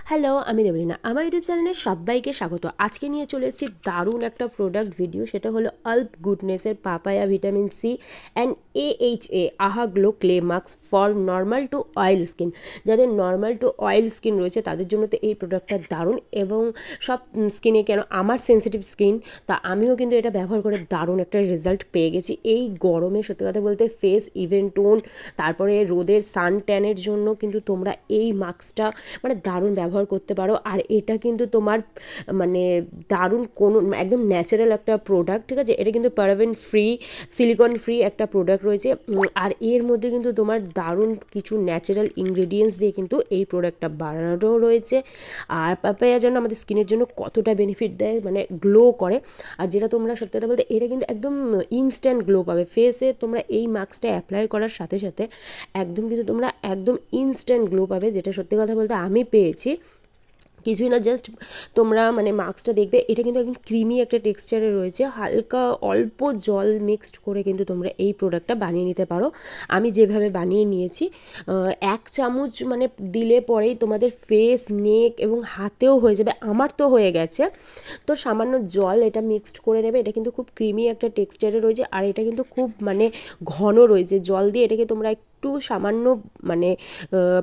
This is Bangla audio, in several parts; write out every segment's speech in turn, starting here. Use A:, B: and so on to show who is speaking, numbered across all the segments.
A: হ্যালো, আমি দেবলীনা। আমার ইউটিউব চ্যানেলে সবাইকে স্বাগত। আজকে নিয়ে চলে এসেছি দারুণ একটা প্রোডাক্ট ভিডিও। সেটা হলো আল্প গুডনেসের papaya vitamin C and AHA আহা glow clay mask for normal to oil skin. যাদের নর্মাল টু অয়েল স্কিন রয়েছে তাদের জন্য তো এই প্রোডাক্টটা দারুণ, এবং সব স্কিনে কেন, আমার সেন্সিটিভ স্কিন, তা আমিও কিন্তু এটা ব্যবহার করে দারুণ একটা রেজাল্ট পেয়ে গেছি। এই গরমে সত্যি কথা বলতে ফেস ইভেন টোন, তারপরে রোদের সান ট্যানের জন্য কিন্তু তোমরা এই মাস্কটা মানে দারুণ ব্যবহার করতে পারো। আর এটা কিন্তু তোমার মানে দারুণ কোনো একদম ন্যাচারাল একটা প্রোডাক্ট, ঠিক আছে। এটা কিন্তু প্যারাবেন ফ্রি, সিলিকন ফ্রি একটা প্রোডাক্ট রয়েছে। আর এর মধ্যে কিন্তু তোমার দারুণ কিছু ন্যাচারাল ইনগ্রেডিয়েন্টস দিয়ে কিন্তু এই প্রোডাক্টটা বানানো রয়েছে। আর পাপায়া যেন আমাদের স্কিনের জন্য কতটা বেনিফিট দেয়, মানে গ্লো করে। আর যেটা তোমরা সত্যি কথা বলতে এটা কিন্তু একদম ইনস্ট্যান্ট গ্লো পাবে ফেসে। তোমরা এই মাস্কটা অ্যাপ্লাই করার সাথে সাথে একদম কিন্তু তোমরা একদম ইনস্ট্যান্ট গ্লো পাবে, যেটা সত্যি কথা বলতে আমি পেয়েছি। কিছুই না, জাস্ট তোমরা মানে মাস্কটা দেখবে, এটা কিন্তু একদম ক্রিমি একটা টেক্সচারে রয়েছে। হালকা অল্প জল মিক্সড করে কিন্তু তোমরা এই প্রোডাক্টটা বানিয়ে নিতে পারো। আমি যেভাবে বানিয়ে নিয়েছি, 1 চামচ মানে দিলে পরেই তোমাদের ফেস, নেক এবং হাতেও হয়ে যাবে। আমার তো হয়ে গেছে। তো সামান্য জল এটা মিক্সড করে নেবে। এটা কিন্তু খুব ক্রিমি একটা টেক্সচারে রয়েছে, আর এটা কিন্তু খুব মানে ঘন রয়েছে। জল দিয়ে এটাকে তোমরা একটু সামান্য মানে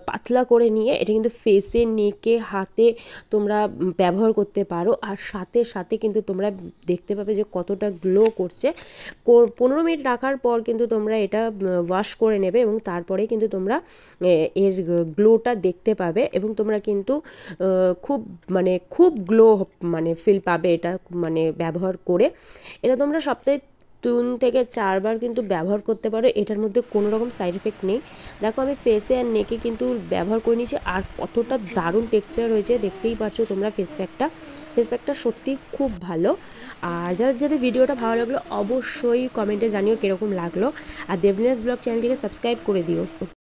A: পাতলা করে নিয়ে এটা কিন্তু ফেসে, নেকে, হাতে তোমরা ব্যবহার করতে পারো। আর সাথে সাথে কিন্তু তোমরা দেখতে পাবে যে কতটা গ্লো করছে। 15 মিনিট রাখার পর কিন্তু তোমরা এটা ওয়াশ করে নেবে, এবং তারপরে কিন্তু তোমরা এর গ্লোটা দেখতে পাবে, এবং তোমরা কিন্তু খুব গ্লো মানে ফিল পাবে এটা মানে ব্যবহার করে। এটা তোমরা সপ্তাহে 3 থেকে 4 বার কিন্তু ব্যবহার করতে পারো। এটার মধ্যে কোনো রকম সাইড এফেক্ট নেই। দেখো আমি ফেসে আর নেকে কিন্তু ব্যবহার করে নিয়েছি, আর কতটা দারুণ টেক্সচার হয়েছে দেখতেই পারছো তোমরা। ফেস প্যাকটা সত্যি খুব ভালো। আর যাদের যাদের ভিডিওটা ভালো লাগলো অবশ্যই কমেন্টে জানিও কীরকম লাগলো। আর দেবলীনাস ব্লগ চ্যানেলটিকে সাবস্ক্রাইব করে দিও।